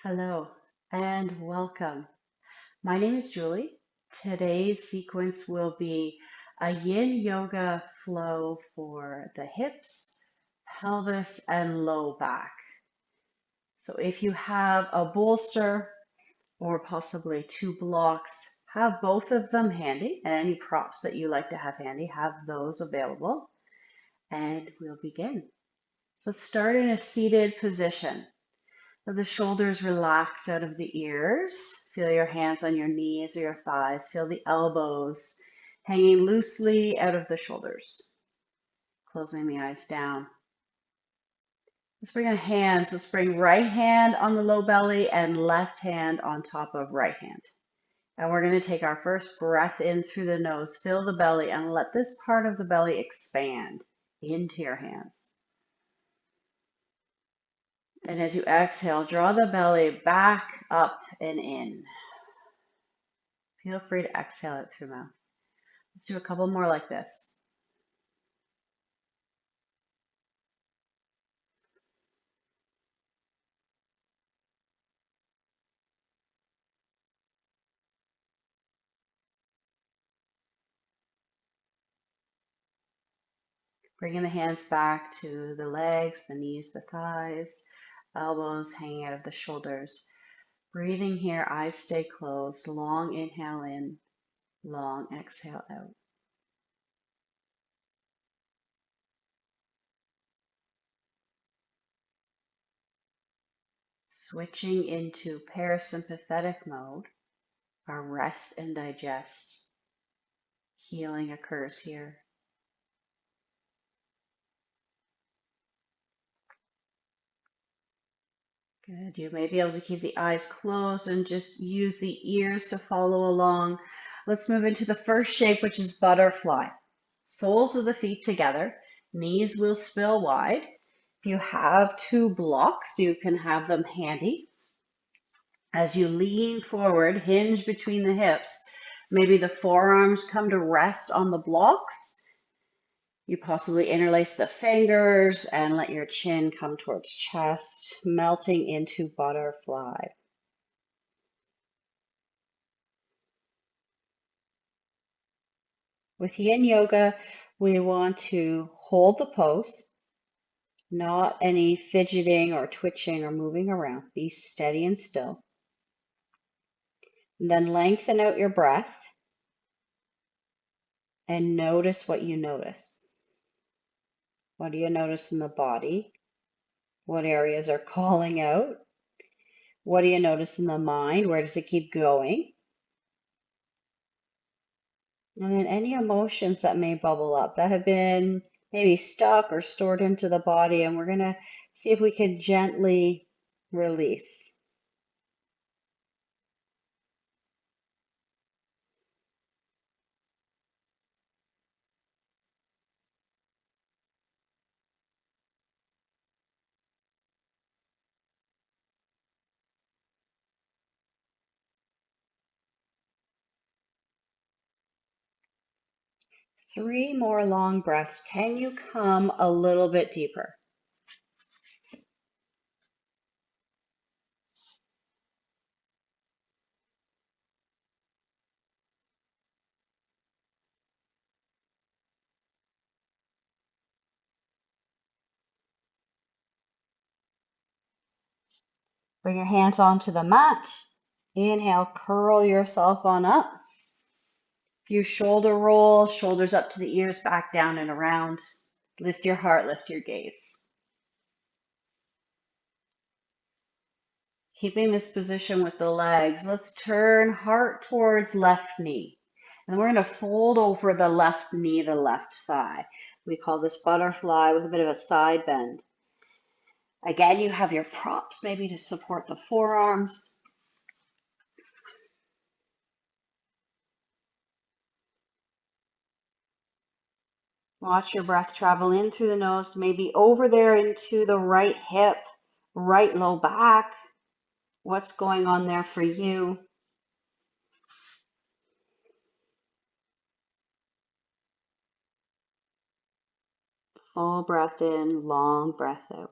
Hello and welcome. My name is Julie. Today's sequence will be a yin yoga flow for the hips, pelvis, and low back. So if you have a bolster or possibly two blocks, have both of them handy, and any props that you like to have handy, have those available. And we'll begin. Let's start in a seated position. So the shoulders relax out of the ears. Feel your hands on your knees or your thighs. Feel the elbows hanging loosely out of the shoulders. Closing the eyes down. Let's bring our hands. Let's bring right hand on the low belly and left hand on top of right hand. And we're going to take our first breath in through the nose. Fill the belly and let this part of the belly expand into your hands. And as you exhale, draw the belly back up and in. Feel free to exhale it through mouth. Let's do a couple more like this. Bringing the hands back to the legs, the knees, the thighs, elbows hanging out of the shoulders. Breathing here, eyes stay closed. Long inhale in, long exhale out. Switching into parasympathetic mode, our rest and digest. Healing occurs here. Good. You may be able to keep the eyes closed and just use the ears to follow along. Let's move into the first shape, which is butterfly. Soles of the feet together, knees will spill wide. If you have two blocks, you can have them handy. As you lean forward, hinge between the hips, maybe the forearms come to rest on the blocks. You possibly interlace the fingers and let your chin come towards chest, melting into butterfly. With yin yoga, we want to hold the pose, not any fidgeting or twitching or moving around. Be steady and still. And then lengthen out your breath and notice what you notice. What do you notice in the body? What areas are calling out? What do you notice in the mind? Where does it keep going? And then any emotions that may bubble up that have been maybe stuck or stored into the body, and we're going to see if we can gently release. 3 more long breaths. Can you come a little bit deeper? Bring your hands onto the mat. Inhale, curl yourself on up. Few shoulder rolls, shoulders up to the ears, back down and around. Lift your heart, lift your gaze. Keeping this position with the legs, let's turn heart towards left knee. And we're going to fold over the left knee, the left thigh. We call this butterfly with a bit of a side bend. Again, you have your props maybe to support the forearms. Watch your breath travel in through the nose, maybe over there into the right hip, right low back. What's going on there for you? Full breath in, long breath out.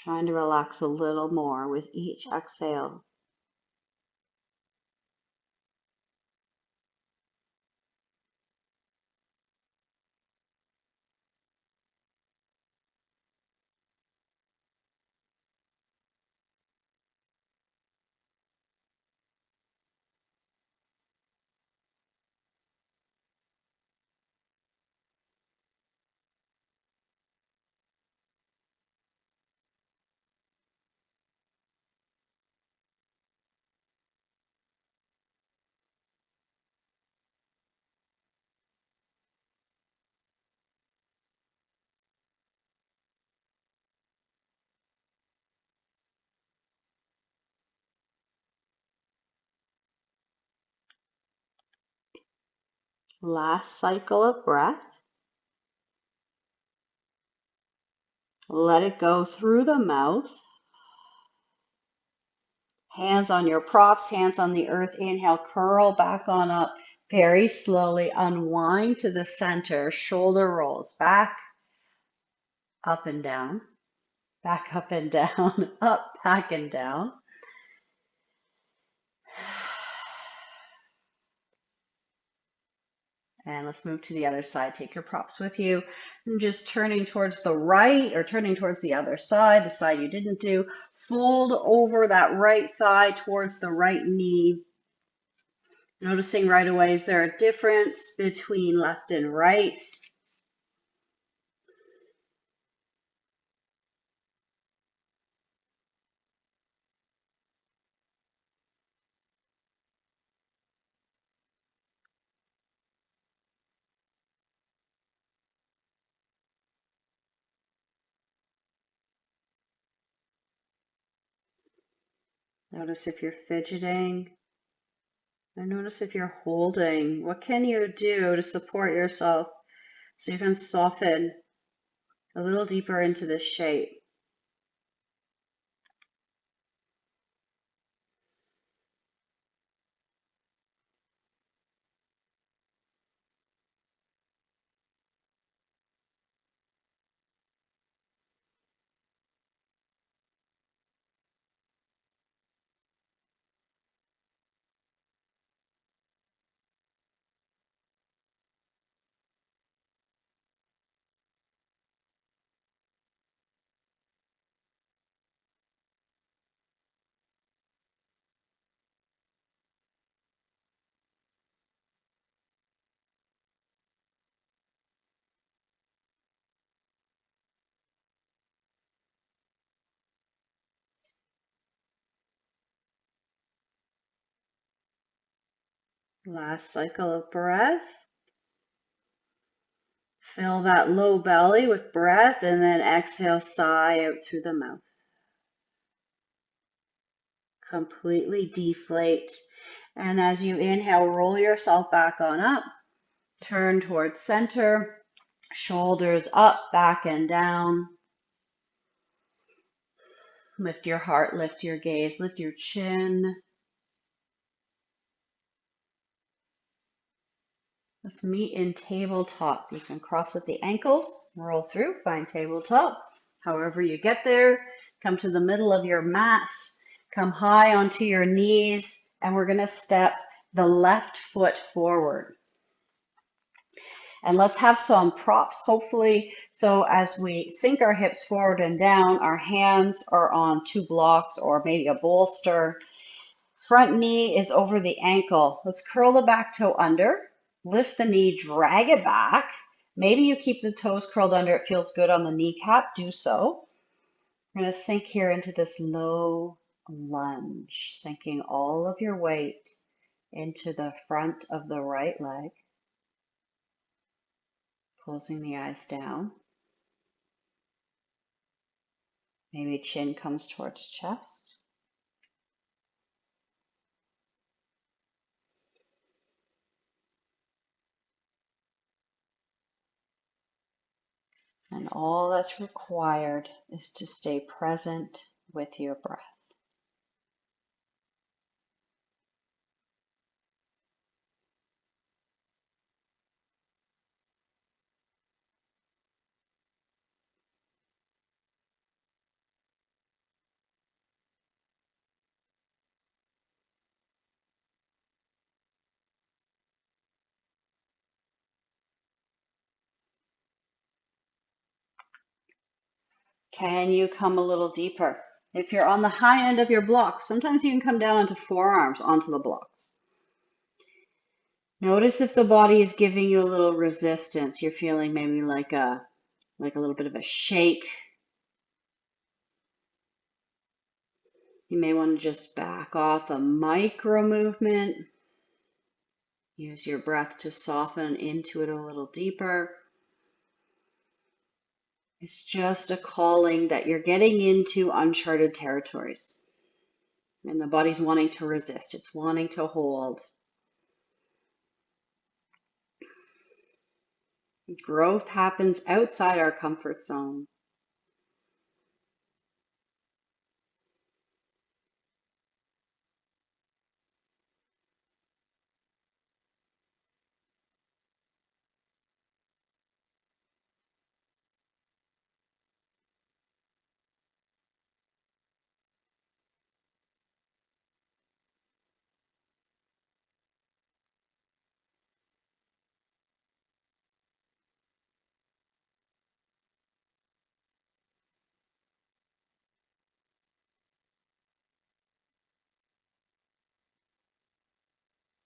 Trying to relax a little more with each exhale. Last cycle of breath. Let it go through the mouth. Hands on your props, hands on the earth. Inhale, curl back on up. Very slowly unwind to the center. Shoulder rolls back, up and down, back up and down, up, back and down. And let's move to the other side. Take your props with you. And just turning towards the right or turning towards the other side, the side you didn't do. Fold over that right thigh towards the right knee. Noticing right away, is there a difference between left and right? Notice if you're fidgeting. And notice if you're holding. What can you do to support yourself so you can soften a little deeper into this shape? Last cycle of breath. Fill that low belly with breath and then exhale, sigh out through the mouth. Completely deflate. And as you inhale, roll yourself back on up. Turn towards center. Shoulders up, back and down. Lift your heart, lift your gaze, lift your chin. Let's meet in tabletop. You can cross at the ankles, roll through, find tabletop. However you get there, come to the middle of your mat, come high onto your knees, and we're going to step the left foot forward. And let's have some props, hopefully. So as we sink our hips forward and down, our hands are on two blocks or maybe a bolster. Front knee is over the ankle. Let's curl the back toe under. Lift the knee, drag it back. Maybe you keep the toes curled under. It feels good on the kneecap. Do so. We're going to sink here into this low lunge, sinking all of your weight into the front of the right leg. Closing the eyes down. Maybe chin comes towards chest. And all that's required is to stay present with your breath. Can you come a little deeper? If you're on the high end of your blocks, sometimes you can come down into forearms onto the blocks. Notice if the body is giving you a little resistance. You're feeling maybe like a little bit of a shake. You may want to just back off a micro movement. Use your breath to soften into it a little deeper. It's just a calling that you're getting into uncharted territories. And the body's wanting to resist. It's wanting to hold. Growth happens outside our comfort zone.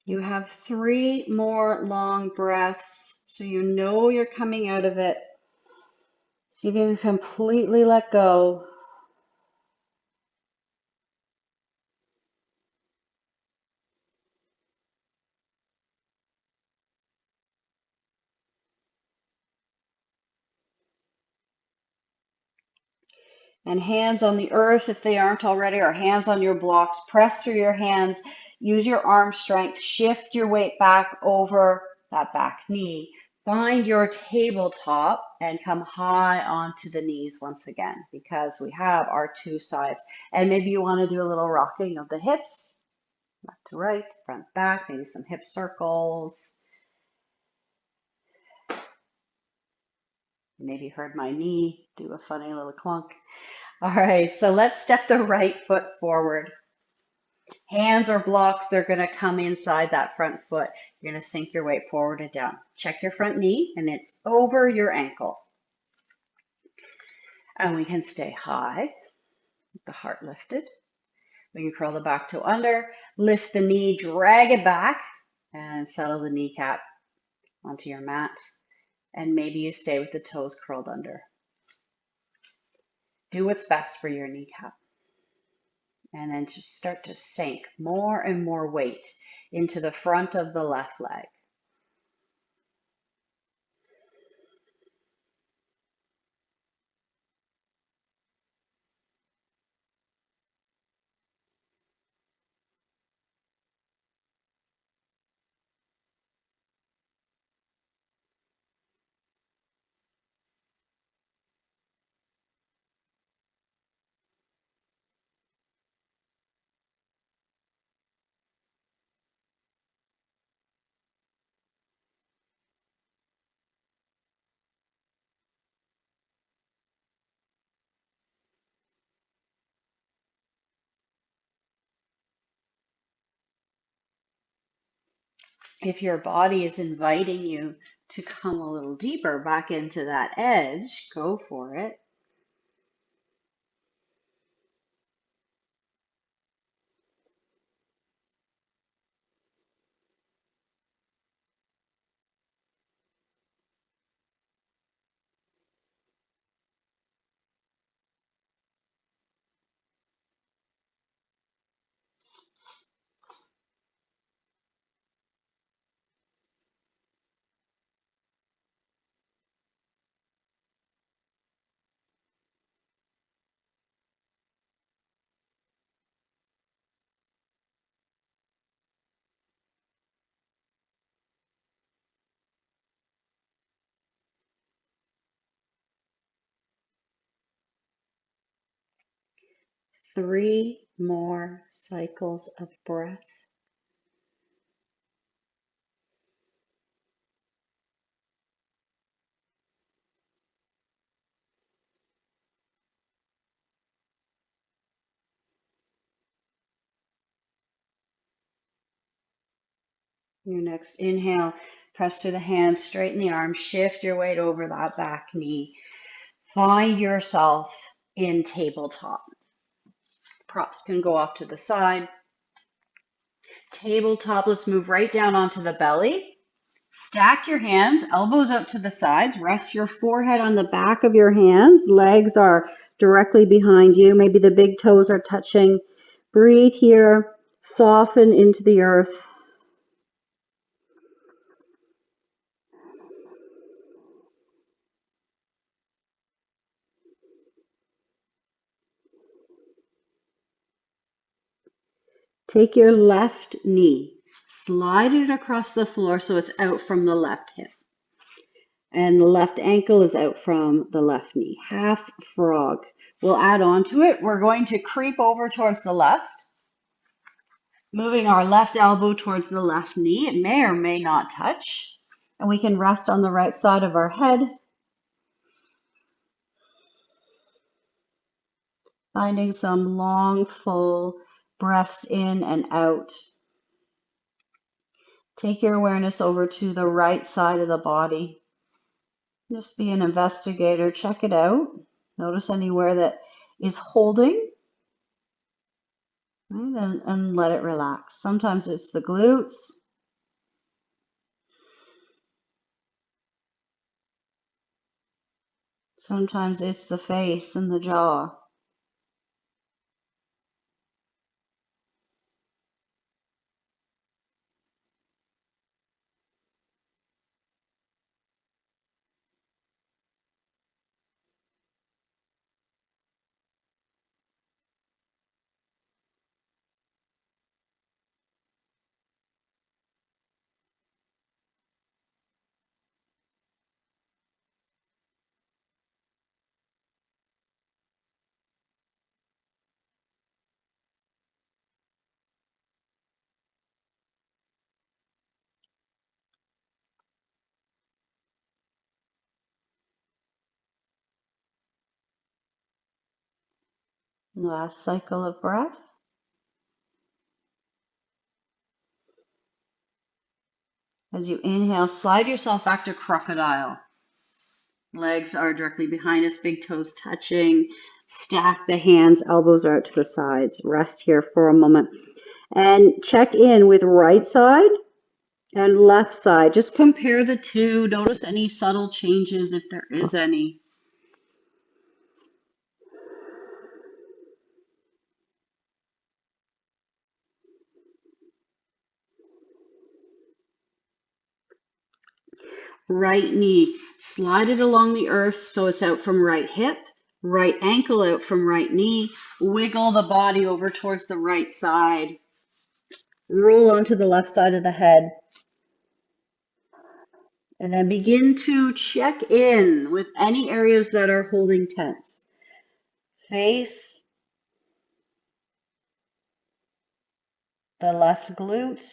You have 3 more long breaths, so you know you're coming out of it. So you can completely let go. And hands on the earth if they aren't already, or hands on your blocks. Press through your hands. Use your arm strength. Shift your weight back over that back knee. Find your tabletop and come high onto the knees once again, because we have our 2 sides. And maybe you want to do a little rocking of the hips, left to right, front, back, maybe some hip circles. Maybe you heard my knee do a funny little clunk. All right, so let's step the right foot forward. Hands or blocks, they're going to come inside that front foot. You're going to sink your weight forward and down. Check your front knee, and it's over your ankle. And we can stay high, with the heart lifted. We can curl the back toe under, lift the knee, drag it back, and settle the kneecap onto your mat. And maybe you stay with the toes curled under. Do what's best for your kneecap. And then just start to sink more and more weight into the front of the left leg. If your body is inviting you to come a little deeper back into that edge, go for it. Three more cycles of breath. Your next inhale, press through the hands, straighten the arms, shift your weight over that back knee. Find yourself in tabletop. Props can go off to the side. Tabletop, let's move right down onto the belly. Stack your hands, elbows up to the sides. Rest your forehead on the back of your hands. Legs are directly behind you. Maybe the big toes are touching. Breathe here. Soften into the earth. Take your left knee. Slide it across the floor so it's out from the left hip. And the left ankle is out from the left knee. Half frog. We'll add on to it. We're going to creep over towards the left, moving our left elbow towards the left knee. It may or may not touch. And we can rest on the right side of our head, finding some long, full breaths in and out. Take your awareness over to the right side of the body. Just be an investigator. Check it out. Notice anywhere that is holding, right? And let it relax. Sometimes it's the glutes. Sometimes it's the face and the jaw. Last cycle of breath. As you inhale, slide yourself back to crocodile. Legs are directly behind us, big toes touching. Stack the hands, elbows are out to the sides. Rest here for a moment. And check in with right side and left side. Just compare the two. Notice any subtle changes if there is any. Right knee, slide it along the earth so it's out from right hip. Right ankle out from right knee. Wiggle the body over towards the right side. Roll onto the left side of the head. And then begin to check in with any areas that are holding tense. Face, the left glute,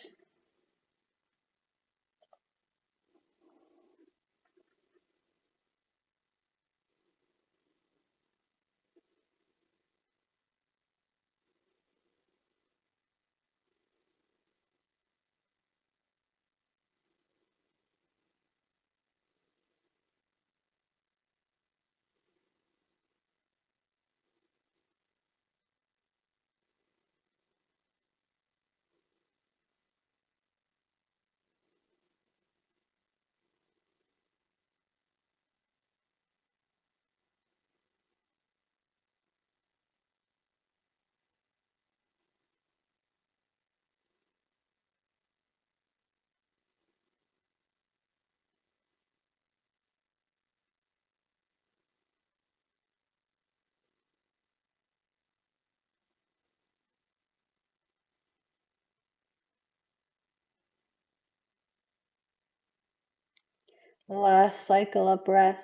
last cycle of breath.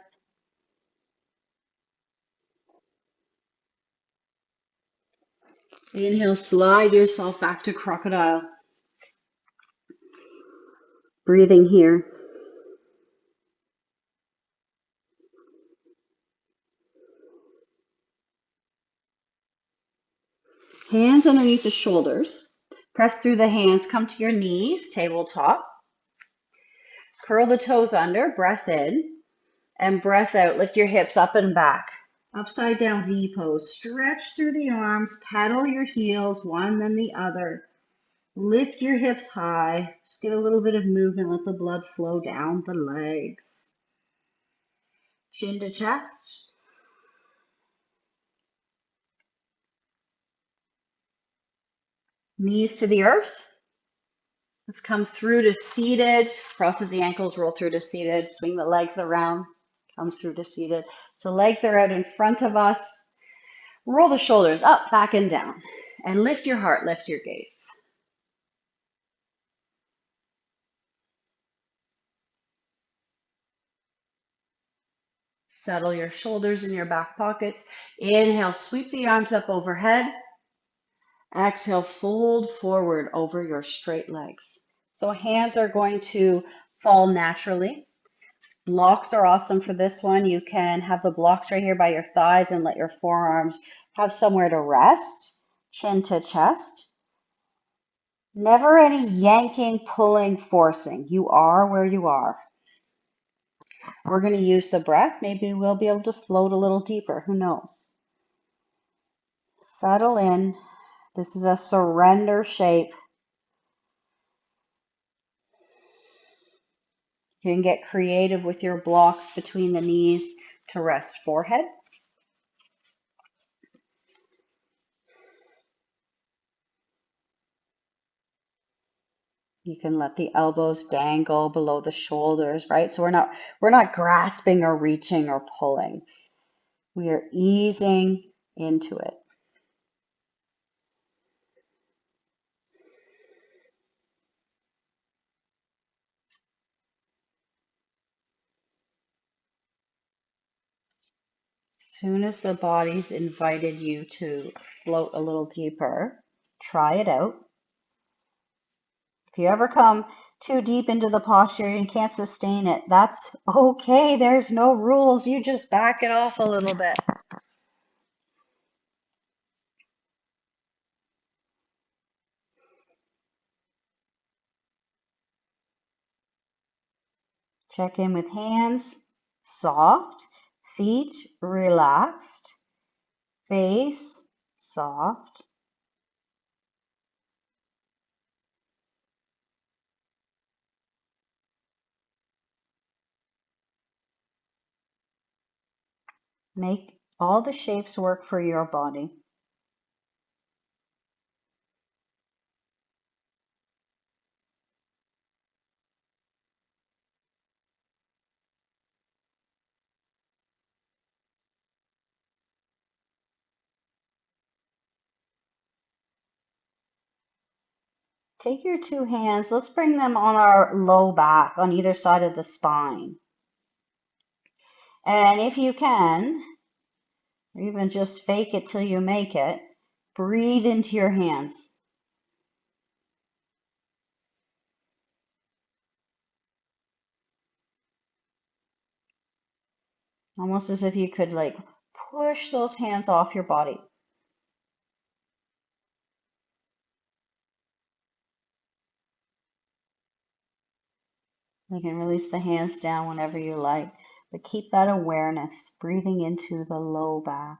Inhale, slide yourself back to crocodile. Breathing here. Hands underneath the shoulders. Press through the hands, come to your knees, tabletop. Curl the toes under, breath in, and breath out. Lift your hips up and back. Upside down V pose. Stretch through the arms, pedal your heels, one then the other. Lift your hips high. Just get a little bit of movement. Let the blood flow down the legs. Chin to chest. Knees to the earth. Let's come through to seated. Crosses the ankles, roll through to seated. Swing the legs around. Come through to seated. So legs are out in front of us. Roll the shoulders up, back, and down. And lift your heart, lift your gaze. Settle your shoulders in your back pockets. Inhale, sweep the arms up overhead. Exhale, fold forward over your straight legs. So hands are going to fall naturally. Blocks are awesome for this one. You can have the blocks right here by your thighs and let your forearms have somewhere to rest. Chin to chest. Never any yanking, pulling, forcing. You are where you are. We're going to use the breath. Maybe we'll be able to float a little deeper. Who knows? Settle in. This is a surrender shape. You can get creative with your blocks between the knees to rest forehead. You can let the elbows dangle below the shoulders, right? So we're not grasping or reaching or pulling. We are easing into it. As soon as the body's invited you to float a little deeper, try it out. If you ever come too deep into the posture and can't sustain it, that's okay. There's no rules. You just back it off a little bit. Check in with hands, soft, feet relaxed, face soft. Make all the shapes work for your body. Take your two hands, let's bring them on our low back on either side of the spine. And if you can, or even just fake it till you make it, breathe into your hands. Almost as if you could like push those hands off your body. You can release the hands down whenever you like, but keep that awareness, breathing into the low back.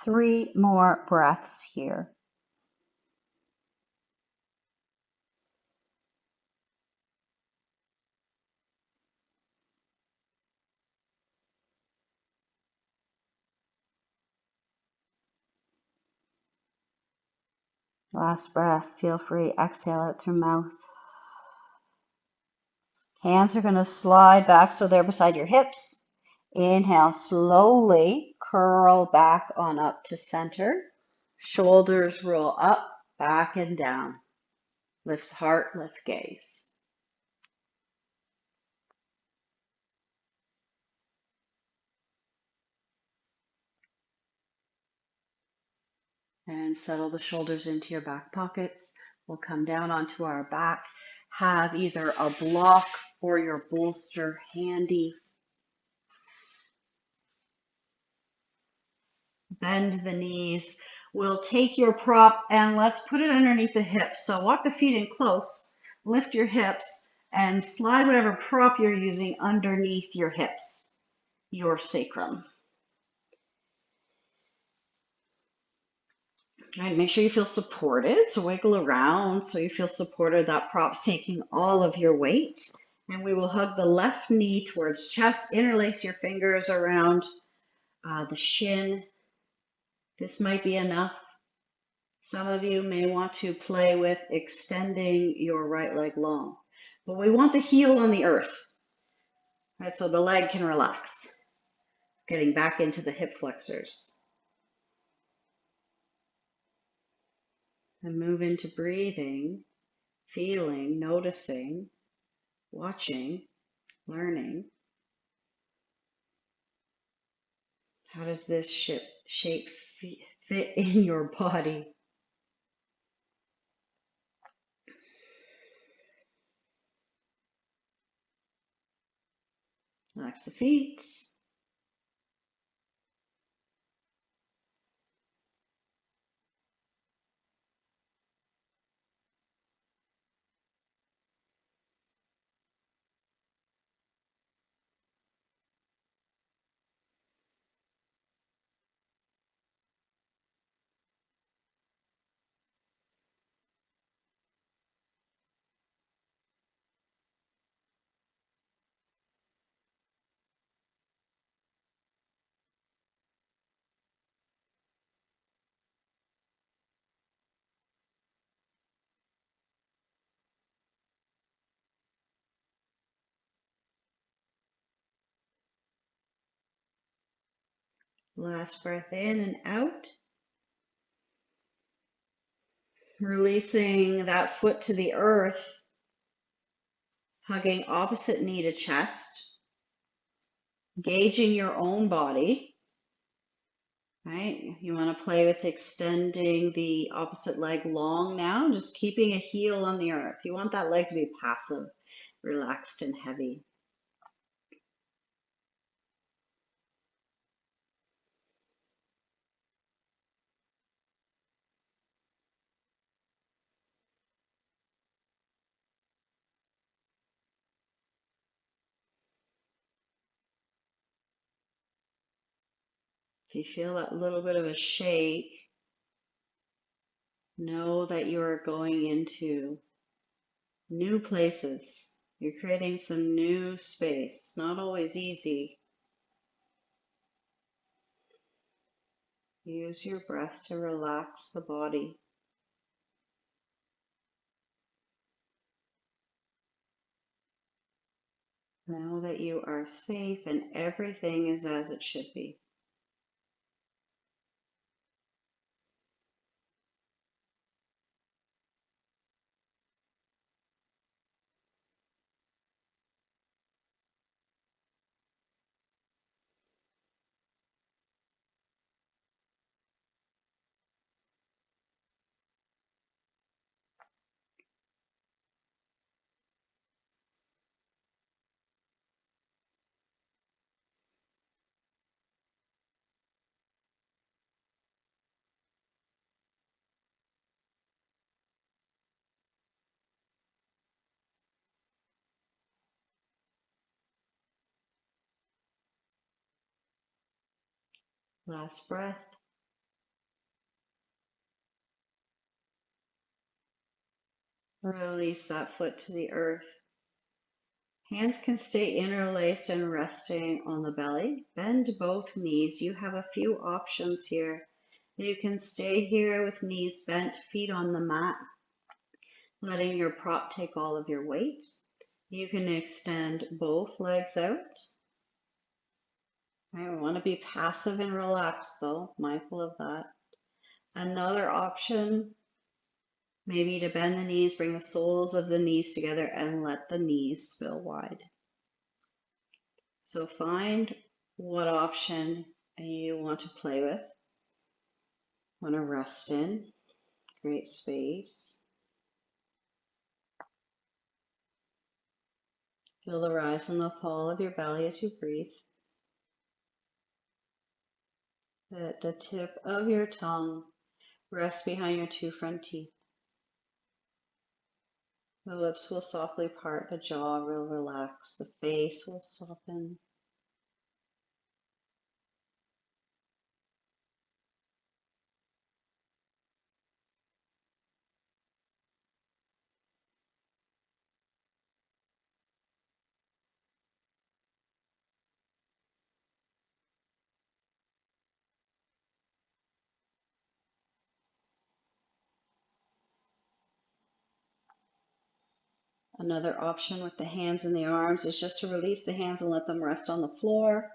Three more breaths here. Last breath, feel free, exhale out through mouth. Hands are going to slide back so they're beside your hips. Inhale, slowly curl back on up to center. Shoulders roll up, back and down. Lift heart, lift gaze. And settle the shoulders into your back pockets. We'll come down onto our back. Have either a block or your bolster handy. Bend the knees. We'll take your prop and let's put it underneath the hips. So walk the feet in close, lift your hips, and slide whatever prop you're using underneath your hips, your sacrum. All right, make sure you feel supported. So wiggle around so you feel supported. That prop's taking all of your weight. And we will hug the left knee towards chest. Interlace your fingers around the shin. This might be enough. Some of you may want to play with extending your right leg long. But we want the heel on the earth, right, so the leg can relax. Getting back into the hip flexors. And move into breathing, feeling, noticing, watching, learning. How does this shape fit in your body? Relax the feet. Last breath in and out. Releasing that foot to the earth, hugging opposite knee to chest, gauging your own body, right? You want to play with extending the opposite leg long now, just keeping a heel on the earth. You want that leg to be passive, relaxed, and heavy. If you feel that little bit of a shake, know that you are going into new places. You're creating some new space. Not always easy. Use your breath to relax the body. Know that you are safe and everything is as it should be. Last breath. Release that foot to the earth. Hands can stay interlaced and resting on the belly. Bend both knees. You have a few options here. You can stay here with knees bent, feet on the mat, letting your prop take all of your weight. You can extend both legs out. I want to be passive and relaxed though, mindful of that. Another option, maybe to bend the knees, bring the soles of the knees together and let the knees spill wide. So find what option you want to play with. Want to rest in, create space. Feel the rise and the fall of your belly as you breathe. Let the tip of your tongue rest behind your two front teeth. The lips will softly part, the jaw will relax, the face will soften. Another option with the hands and the arms is just to release the hands and let them rest on the floor,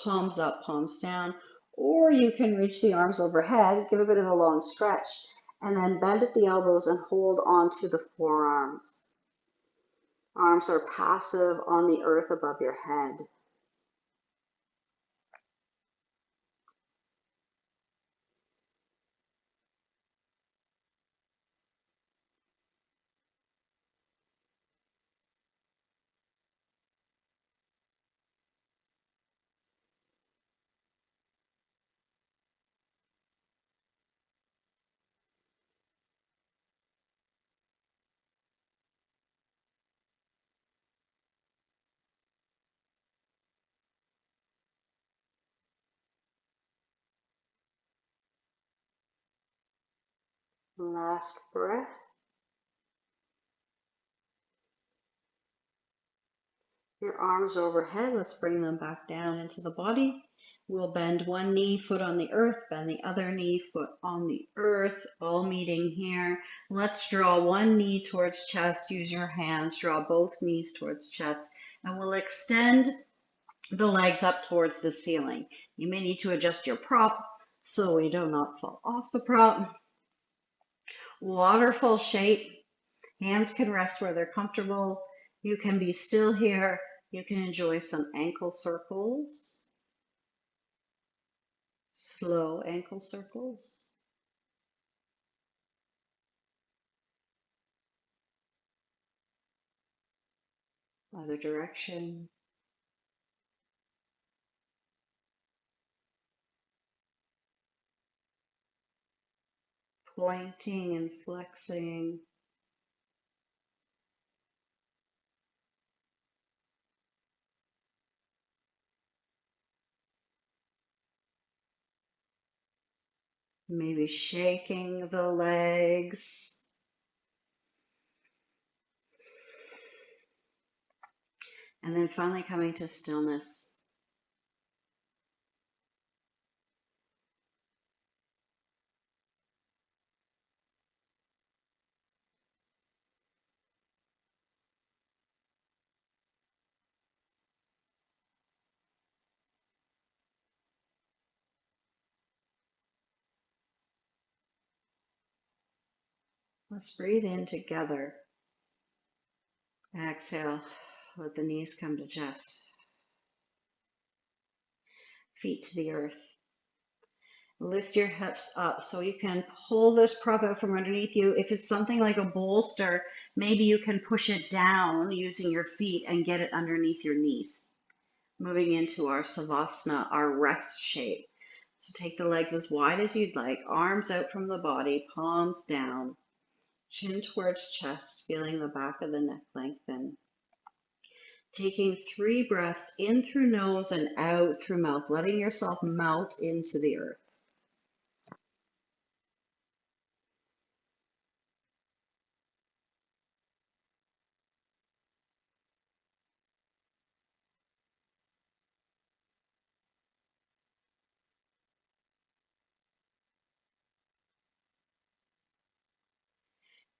palms up, palms down, or you can reach the arms overhead, give a bit of a long stretch, and then bend at the elbows and hold onto the forearms. Arms are passive on the earth above your head. Last breath. Your arms overhead, let's bring them back down into the body. We'll bend one knee, foot on the earth, bend the other knee, foot on the earth, all meeting here. Let's draw one knee towards chest, use your hands, draw both knees towards chest, and we'll extend the legs up towards the ceiling. You may need to adjust your prop so we do not fall off the prop. Waterfall shape. Hands can rest where they're comfortable. You can be still here. You can enjoy some ankle circles, slow ankle circles. Other direction. Pointing and flexing. Maybe shaking the legs. And then finally coming to stillness. Let's breathe in together. Exhale, let the knees come to chest. Feet to the earth. Lift your hips up so you can pull this prop out from underneath you. If it's something like a bolster, maybe you can push it down using your feet and get it underneath your knees. Moving into our Savasana, our rest shape. So take the legs as wide as you'd like, arms out from the body, palms down, chin towards chest, feeling the back of the neck lengthen. Taking 3 breaths in through nose and out through mouth, letting yourself melt into the earth.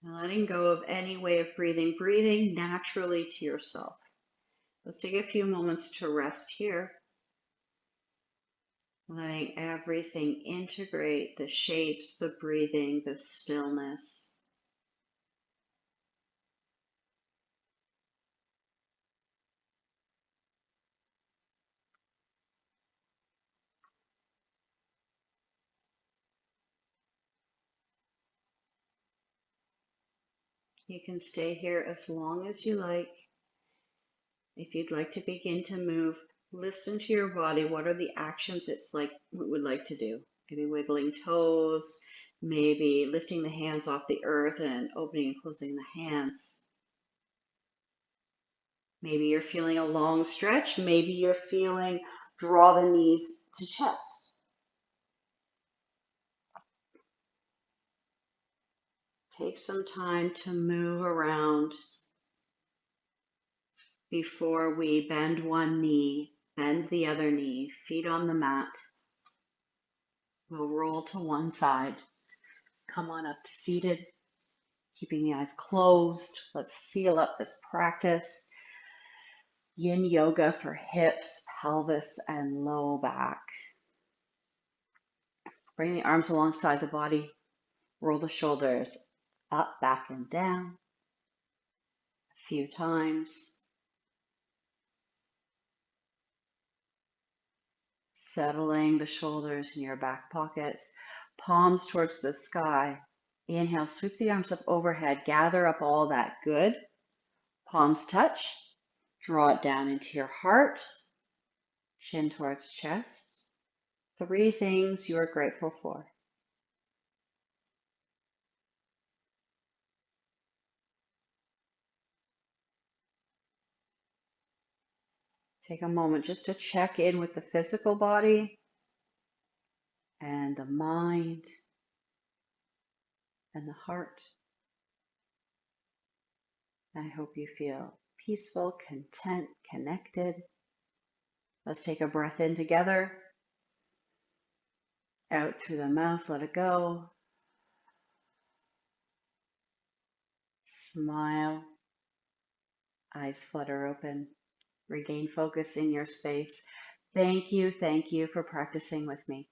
And letting go of any way of breathing, breathing naturally to yourself. Let's take a few moments to rest here. letting everything integrate, the shapes, the breathing, the stillness. You can stay here as long as you like. If you'd like to begin to move, listen to your body. What are the actions it would like to do? Maybe wiggling toes, maybe lifting the hands off the earth and opening and closing the hands. Maybe you're feeling a long stretch. Maybe you're feeling draw the knees to chest. Take some time to move around before we bend one knee, bend the other knee, feet on the mat. We'll roll to one side. Come on up to seated, keeping the eyes closed. Let's seal up this practice. Yin yoga for hips, pelvis, and low back. Bring the arms alongside the body. Roll the shoulders up, back, and down a few times. Settling the shoulders in your back pockets, palms towards the sky. Inhale, sweep the arms up overhead, gather up all that good. Palms touch, draw it down into your heart, chin towards chest. 3 things you are grateful for. Take a moment just to check in with the physical body and the mind and the heart. I hope you feel peaceful, content, connected. Let's take a breath in together. Out through the mouth, let it go. Smile. Eyes flutter open. Regain focus in your space. Thank you for practicing with me.